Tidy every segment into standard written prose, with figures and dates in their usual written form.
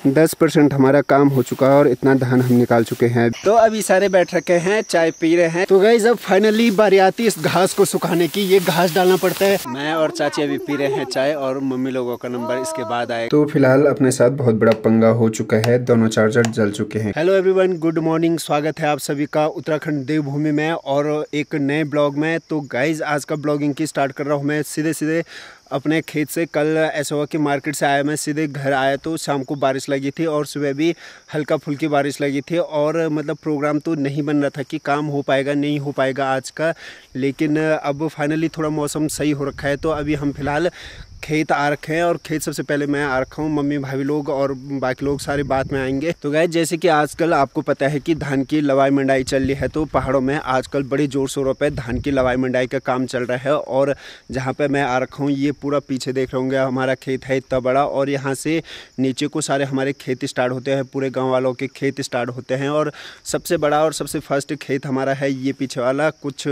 10% हमारा काम हो चुका है और इतना धान हम निकाल चुके हैं। तो अभी सारे बैठ रखे हैं, चाय पी रहे हैं। तो गाइस अब फाइनली बारी आती है इस घास को सुखाने की। ये घास डालना पड़ता है। मैं और चाची अभी पी रहे हैं चाय और मम्मी लोगों का नंबर इसके बाद आए। तो फिलहाल अपने साथ बहुत बड़ा पंगा हो चुका है, दोनों चार्जर जल चुके हैं। हेलो एवरीवन, गुड मॉर्निंग, स्वागत है आप सभी का उत्तराखंड देवभूमि में और एक नए ब्लॉग में। तो गाइज आज का ब्लॉगिंग की स्टार्ट कर रहा हूँ मैं सीधे अपने खेत से। कल ऐसा हुआ कि मार्केट से आया, मैं सीधे घर आया तो शाम को बारिश लगी थी और सुबह भी हल्का फुल्की बारिश लगी थी और मतलब प्रोग्राम तो नहीं बन रहा था कि काम हो पाएगा नहीं हो पाएगा आज का। लेकिन अब फाइनली थोड़ा मौसम सही हो रखा है। तो अभी हम फिलहाल खेत आ रखे हैं और खेत सबसे पहले मैं आ रखा हूँ। मम्मी भाभी लोग और बाकी लोग सारे बाद में आएंगे। तो गाइस जैसे कि आजकल आपको पता है कि धान की लवाई मंडाई चल रही है, तो पहाड़ों में आजकल बड़ी जोर शोरों पे धान की लवाई मंडाई का काम चल रहा है। और जहाँ पे मैं आ रखा हूँ ये पूरा पीछे देख रहे होंगे हमारा खेत है इतना बड़ा और यहाँ से नीचे को सारे हमारे खेत स्टार्ट होते हैं, पूरे गाँव वालों के खेत स्टार्ट होते हैं। और सबसे बड़ा और सबसे फर्स्ट खेत हमारा है ये पीछे वाला। कुछ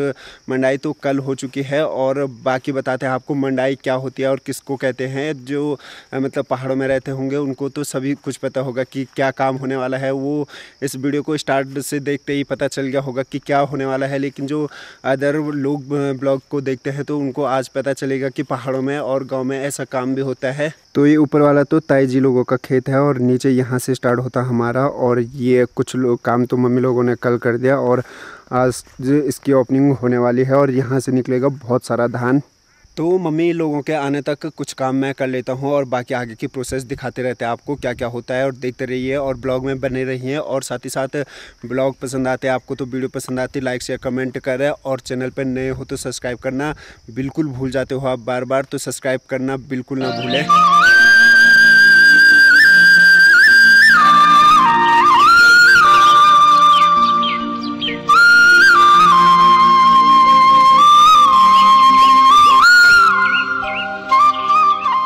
मंडाई तो कल हो चुकी है और बाकी बताते हैं आपको मंडाई क्या होती है और किसको कहते हैं। जो मतलब पहाड़ों में रहते होंगे उनको तो सभी कुछ पता होगा कि क्या काम होने वाला है। वो इस वीडियो को स्टार्ट से देखते ही पता चल गया होगा कि क्या होने वाला है। लेकिन जो अदर लोग ब्लॉग को देखते हैं तो उनको आज पता चलेगा कि पहाड़ों में और गांव में ऐसा काम भी होता है। तो ये ऊपर वाला तो ताई जी लोगों का खेत है और नीचे यहाँ से स्टार्ट होता हमारा। और ये कुछ लोग काम तो मम्मी लोगों ने कल कर दिया और आज इसकी ओपनिंग होने वाली है और यहाँ से निकलेगा बहुत सारा धान। तो मम्मी लोगों के आने तक कुछ काम मैं कर लेता हूँ और बाकी आगे की प्रोसेस दिखाते रहते हैं आपको क्या क्या होता है। और देखते रहिए और ब्लॉग में बने रहिए। और साथ ही साथ ब्लॉग पसंद आते हैं आपको तो वीडियो पसंद आती लाइक शेयर कमेंट करें। और चैनल पर नए हो तो सब्सक्राइब करना बिल्कुल भूल जाते हो आप बार बार, तो सब्सक्राइब करना बिल्कुल ना भूलें।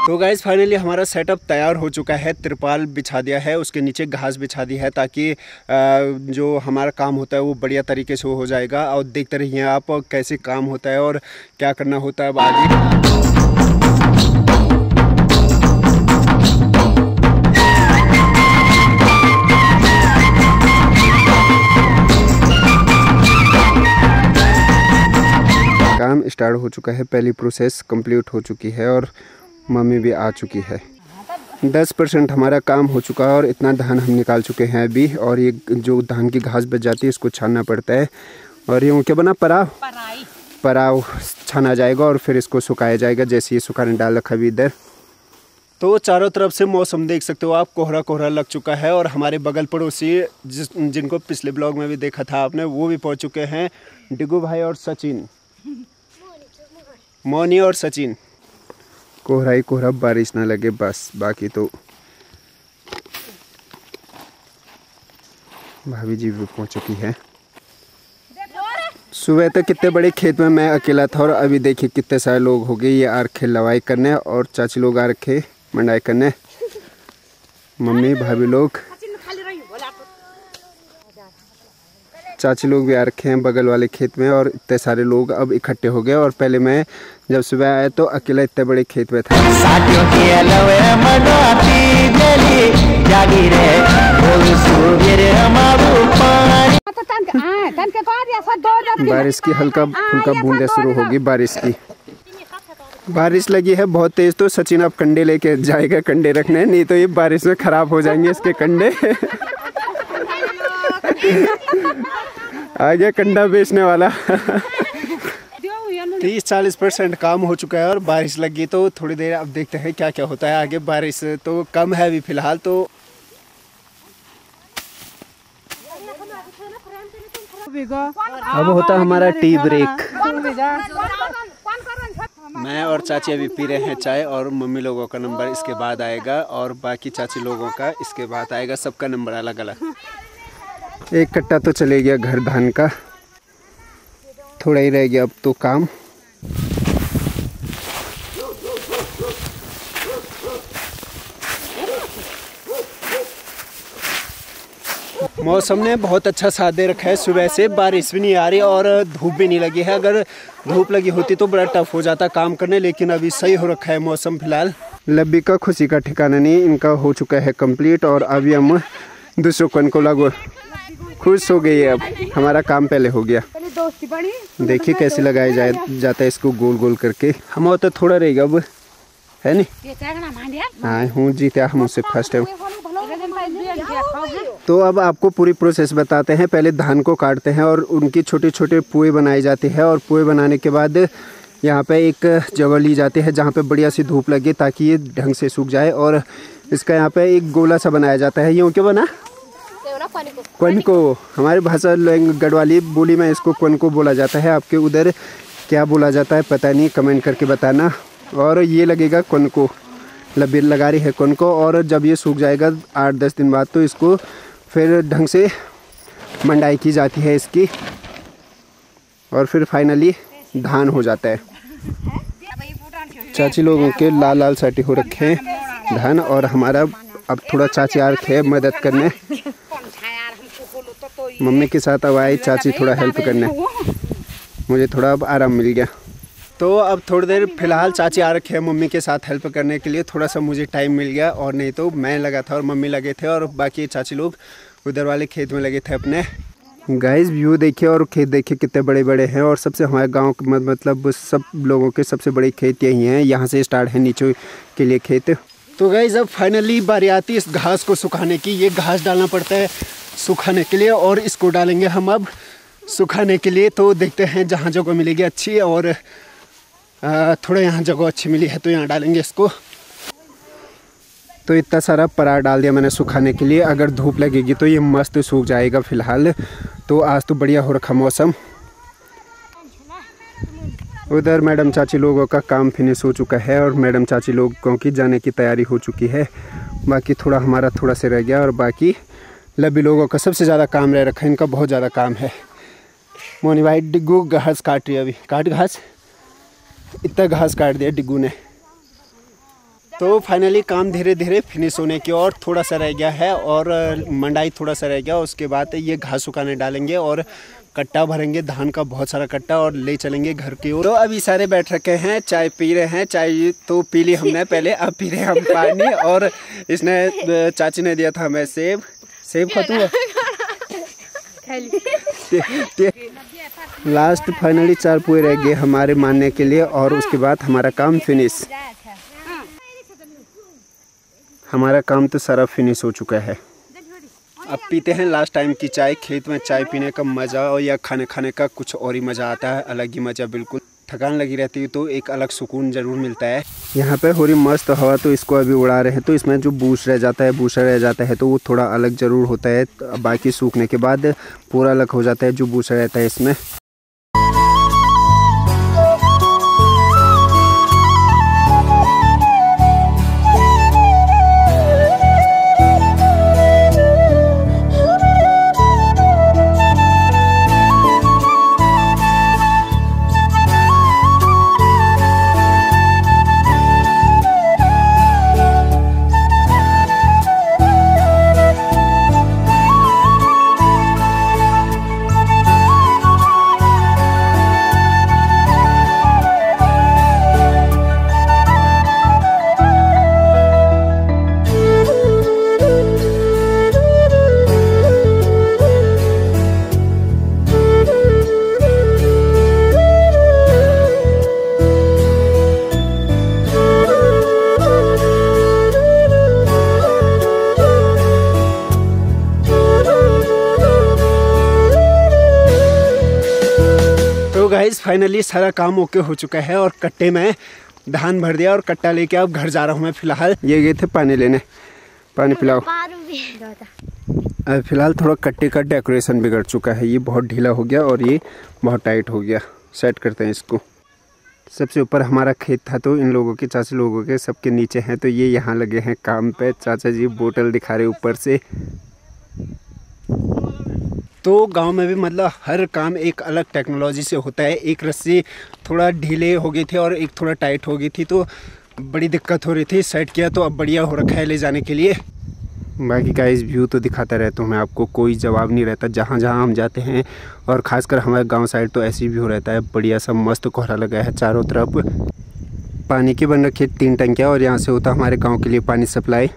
तो गाइज़ फाइनली हमारा सेटअप तैयार हो चुका है। तिरपाल बिछा दिया है, उसके नीचे घास बिछा दी है ताकि जो हमारा काम होता है वो बढ़िया तरीके से हो जाएगा। और देखते रहिए आप कैसे काम होता है और क्या करना होता है अब आगे। काम स्टार्ट हो चुका है, पहली प्रोसेस कंप्लीट हो चुकी है और मम्मी भी आ चुकी है। 10% हमारा काम हो चुका है और इतना धान हम निकाल चुके हैं अभी। और ये जो धान की घास बच जाती है इसको छानना पड़ता है। और ये क्या बना पराव छाना जाएगा और फिर इसको सुखाया जाएगा, जैसे ये सुखाने डाल रखा है इधर। तो चारों तरफ से मौसम देख सकते हो आप, कोहरा कोहरा लग चुका है। और हमारे बगल पड़ोसी जिनको पिछले ब्लॉग में भी देखा था आपने, वो भी पहुँच चुके हैं, डिगू भाई और सचिन, मोनी और सचिन। कोहरा ही कोहरा, बारिश ना लगे बस, बाकी तो भाभी जी भी पहुंच चुकी है। सुबह तक कितने बड़े खेत में मैं अकेला था और अभी देखिए कितने सारे लोग हो गए। ये आ रखे लवाई करने और चाची लोग आ रखे मंडाई करने, मम्मी भाभी लोग, चाची लोग भी आ रखे हैं बगल वाले खेत में। और इतने सारे लोग अब इकट्ठे हो गए। और पहले मैं जब सुबह आया तो अकेला इतने बड़े खेत में था। बारिश की हल्का फुल्का बूंदे शुरू होगी बारिश की। बारिश लगी है बहुत तेज, तो सचिन अब कंडे लेके जाएगा कंडे रखने, नहीं तो ये बारिश में खराब हो जाएंगे इसके कंडे। आ गया कंडा बेचने वाला। 30-40% काम हो चुका है और बारिश लगी तो थोड़ी देर अब देखते हैं क्या क्या होता है आगे। बारिश तो कम है अभी फिलहाल। तो अब होता हमारा टी ब्रेक। मैं और चाची अभी पी रहे हैं चाय और मम्मी लोगों का नंबर इसके बाद आएगा और बाकी चाची लोगों का इसके बाद आएगा। सबका नंबर अलग अलग। एक कट्टा तो चले गया घर धान का, थोड़ा ही रह गया अब तो काम। मौसम ने बहुत अच्छा साथ दे रखा है, सुबह से बारिश भी नहीं आ रही और धूप भी नहीं लगी है। अगर धूप लगी होती तो बड़ा टफ हो जाता काम करने, लेकिन अभी सही हो रखा है मौसम फिलहाल। लब्बी का खुशी का ठिकाना नहीं, इनका हो चुका है कंप्लीट और अभी हम दूसरों कन को लगो खुश हो गई है। अब हमारा काम पहले हो गया। देखिए कैसे लगाया जाता है इसको गोल गोल करके। हम तो थोड़ा रहेगा अब, है नहीं? हाँ हूँ जीते हम उससे फर्स्ट है। तो अब आपको पूरी प्रोसेस बताते हैं। पहले धान को काटते हैं और उनकी छोटे छोटे पुए बनाई जाती है और पुए बनाने के बाद यहाँ पे एक जगह ली जाती है जहाँ पे बढ़िया सी धूप लगे ताकि ये ढंग से सूख जाए। और इसका यहाँ पे एक गोला सा बनाया जाता है। यूँ क्यों बना? क्वन को, हमारी भाषा गढ़वाली बोली में इसको क्वन को बोला जाता है। आपके उधर क्या बोला जाता है पता नहीं, कमेंट करके बताना। और ये लगेगा क्वन को, लबी लगा रही है क्वन को। और जब ये सूख जाएगा 8-10 दिन बाद तो इसको फिर ढंग से मंडाई की जाती है इसकी और फिर फाइनली धान हो जाता है। चाची लोगों के लाल लाल साटी हो रखे हैं धान और हमारा अब थोड़ा चाची आ रखे है मदद करने। मम्मी के साथ अब आई चाची थोड़ा हेल्प करने, मुझे थोड़ा अब आराम मिल गया। तो अब थोड़ी देर फिलहाल चाची आ रखे हैं मम्मी के साथ हेल्प करने के लिए। थोड़ा सा मुझे टाइम मिल गया और नहीं तो मैं लगा था और मम्मी लगे थे और बाकी चाची लोग उधर वाले खेत में लगे थे अपने। गाइस व्यू देखिए और खेत देखिए कितने बड़े बड़े हैं। और सबसे हमारे गांव मतलब सब लोगों के सबसे बड़े खेत यही हैं। यहाँ से स्टार्ट है नीचे के लिए खेत। तो गाइस अब फाइनली बारी आती है इस घास को सुखाने की। ये घास डालना पड़ता है सुखाने के लिए और इसको डालेंगे हम अब सुखाने के लिए। तो देखते हैं जहाँ जगह मिलेगी अच्छी और थोड़ा यहाँ जगह अच्छी मिली है तो यहाँ डालेंगे इसको। तो इतना सारा परार डाल दिया मैंने सुखाने के लिए। अगर धूप लगेगी तो ये मस्त सूख जाएगा। फिलहाल तो आज तो बढ़िया हो रखा मौसम। उधर मैडम चाची लोगों का काम फिनिश हो चुका है और मैडम चाची लोगों की जाने की तैयारी हो चुकी है। बाकी थोड़ा हमारा थोड़ा से रह गया और बाकी लबी लोगों का सबसे ज़्यादा काम रह रखा है। इनका बहुत ज़्यादा काम है। मोनी भाई डिग्गू घास काट रही है, अभी काट घास, इतना घास काट दिया डिग्गू ने। तो फाइनली काम धीरे धीरे फिनिश होने की और थोड़ा सा रह गया है और मंडाई थोड़ा सा रह गया। उसके बाद ये घास सुखाने डालेंगे और कट्टा भरेंगे धान का, बहुत सारा कट्टा, और ले चलेंगे घर की ओर। तो अभी सारे बैठ रखे हैं, चाय पी रहे हैं। चाय तो पी ली हमने पहले, अब पी रहे हम पानी। और इसने चाची ने दिया था हमें सेब। सेब खातू लास्ट फाइनली 4 पुए रह गए हमारे मानने के लिए और उसके बाद हमारा काम फिनिश। हमारा काम तो सारा फिनिश हो चुका है। अब पीते हैं लास्ट टाइम की चाय। खेत में चाय पीने का मज़ा और या खाने का कुछ और ही मज़ा आता है, अलग ही मज़ा। बिल्कुल थकान लगी रहती है तो एक अलग सुकून ज़रूर मिलता है। यहाँ पे हो रही मस्त हवा तो इसको अभी उड़ा रहे हैं। तो इसमें जो बूसा रह जाता है तो वो थोड़ा अलग ज़रूर होता है। बाकी सूखने के बाद पूरा अलग हो जाता है जो बूसा रहता है इसमें। गाइस फाइनली सारा काम ओके हो चुका है और कट्टे में धान भर दिया और कट्टा लेके अब घर जा रहा हूँ मैं। फिलहाल ये गए थे पानी लेने, पानी पिलाओ। फिलहाल थोड़ा कट्टे का डेकोरेशन बिगड़ चुका है। ये बहुत ढीला हो गया और ये बहुत टाइट हो गया। सेट करते हैं इसको। सबसे ऊपर हमारा खेत था तो इन लोगों के, चाचा लोगों के सबके नीचे हैं तो ये यहाँ लगे हैं काम पे। चाचा जी बोतल दिखा रहे ऊपर से। तो गांव में भी मतलब हर काम एक अलग टेक्नोलॉजी से होता है। एक रस्सी थोड़ा ढीले हो गई थी और एक थोड़ा टाइट हो गई थी तो बड़ी दिक्कत हो रही थी। सेट किया तो अब बढ़िया हो रखा है ले जाने के लिए। बाकी का इस व्यू तो दिखाता रहता हूँ मैं आपको, कोई जवाब नहीं रहता जहाँ जहाँ हम जाते हैं। और ख़ासकर हमारे गांव साइड तो ऐसी व्यू रहता है, बढ़िया सा मस्त कोहरा लगा है चारों तरफ। पानी की बन रखी 3 टंकियाँ और यहाँ से होता हमारे गांव के लिए पानी सप्लाई।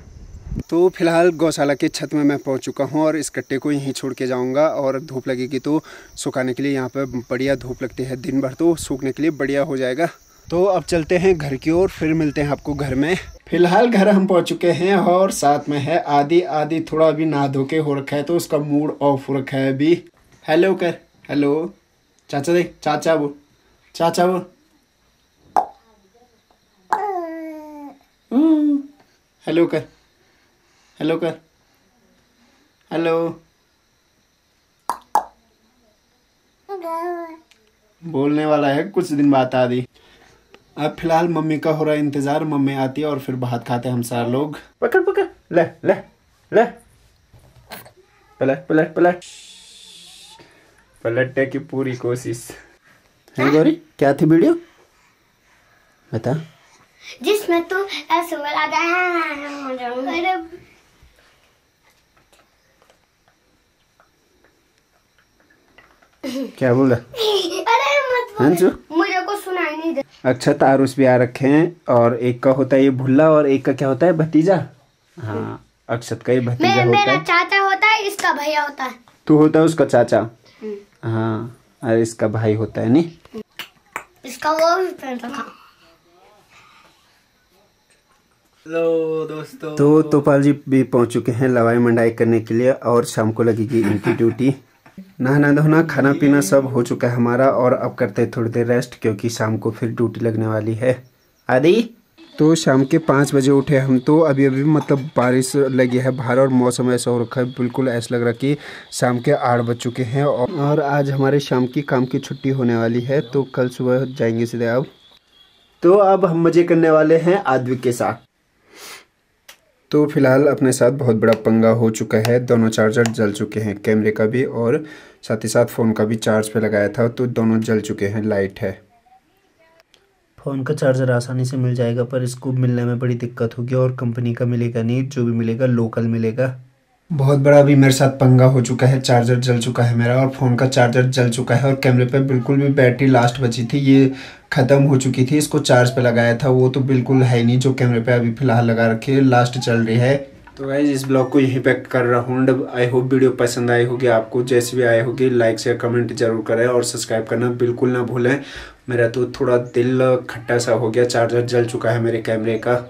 तो फिलहाल गौशाला के छत में मैं पहुंच चुका हूं और इस कट्टे को यहीं छोड़ के जाऊंगा और धूप लगेगी तो सुखाने के लिए यहाँ पे बढ़िया धूप लगती है दिन भर, तो सूखने के लिए बढ़िया हो जाएगा। तो अब चलते हैं घर की ओर, फिर मिलते हैं आपको घर में। फिलहाल घर हम पहुंच चुके हैं और साथ में है आदि थोड़ा अभी नहा धो के हो रखा है तो उसका मूड ऑफ हो रखा है अभी। हेलो कर, हेलो चाचा देख, चाचा वो हेलो कर, हेलो कर, हेलो। बोलने वाला है कुछ दिन बाद आदि। अब फिलहाल मम्मी का हो रहा है इंतजार, मम्मी आती है और फिर भात खाते हैं हम सारे लोग। पकड़ पकड़, ले ले ले, पलट पलट पलट, पलटने की पूरी कोशिश है। गौरी क्या थी वीडियो बता, जिसमें तू ऐसे बोला था। क्या बोला? अरे मत बोल, मुझे को सुनाई नहीं दे। अच्छा तारुस भी आ रखे हैं और एक का होता है ये भुल्ला और एक का क्या होता है भतीजा। हाँ अक्षत का ये भतीजा होता है। मेरा चाचा होता है, इसका भैया होता है। तू होता है उसका चाचा। हाँ अरे इसका भाई होता है नहीं, इसका वो भी पहनता था। हेलो दोस्तों। तो तोपाल जी भी पहुंच चुके हैं लवाई मंडाई करने के लिए और शाम को लगेगी इनकी ड्यूटी। नहाना धोना खाना पीना सब हो चुका है हमारा और अब करते हैं थोड़ी देर रेस्ट क्योंकि शाम को फिर ड्यूटी लगने वाली है। आदि तो शाम के 5 बजे उठे हम, तो अभी अभी मतलब बारिश लगी है बाहर और मौसम ऐसा हो रखा है, बिल्कुल ऐसा लग रहा कि शाम के 8 बज चुके हैं और आज हमारे शाम की काम की छुट्टी होने वाली है तो कल सुबह जाएंगे सीधे। अब हम मजे करने वाले हैं आद्विक के साथ। तो फिलहाल अपने साथ बहुत बड़ा पंगा हो चुका है, दोनों चार्जर जल चुके हैं, कैमरे का भी और साथ ही साथ फ़ोन का भी चार्ज पे लगाया था तो दोनों जल चुके हैं। लाइट है, फ़ोन का चार्जर आसानी से मिल जाएगा पर इसको मिलने में बड़ी दिक्कत होगी और कंपनी का मिलेगा नहीं, जो भी मिलेगा लोकल मिलेगा। बहुत बड़ा अभी मेरे साथ पंगा हो चुका है, चार्जर जल चुका है मेरा और फ़ोन का चार्जर जल चुका है और कैमरे पे बिल्कुल भी बैटरी लास्ट बची थी ये ख़त्म हो चुकी थी। इसको चार्ज पे लगाया था वो तो बिल्कुल है नहीं, जो कैमरे पे अभी फ़िलहाल लगा रखी है लास्ट चल रही है। तो गाइस इस ब्लॉग को यहीं पे कर रहा हूँ। आई होप वीडियो पसंद आई होगी आपको, जैसे भी आई होगी लाइक शेयर कमेंट जरूर करें और सब्सक्राइब करना बिल्कुल ना भूलें। मेरा तो थोड़ा दिल खट्टा सा हो गया, चार्जर जल चुका है मेरे कैमरे का।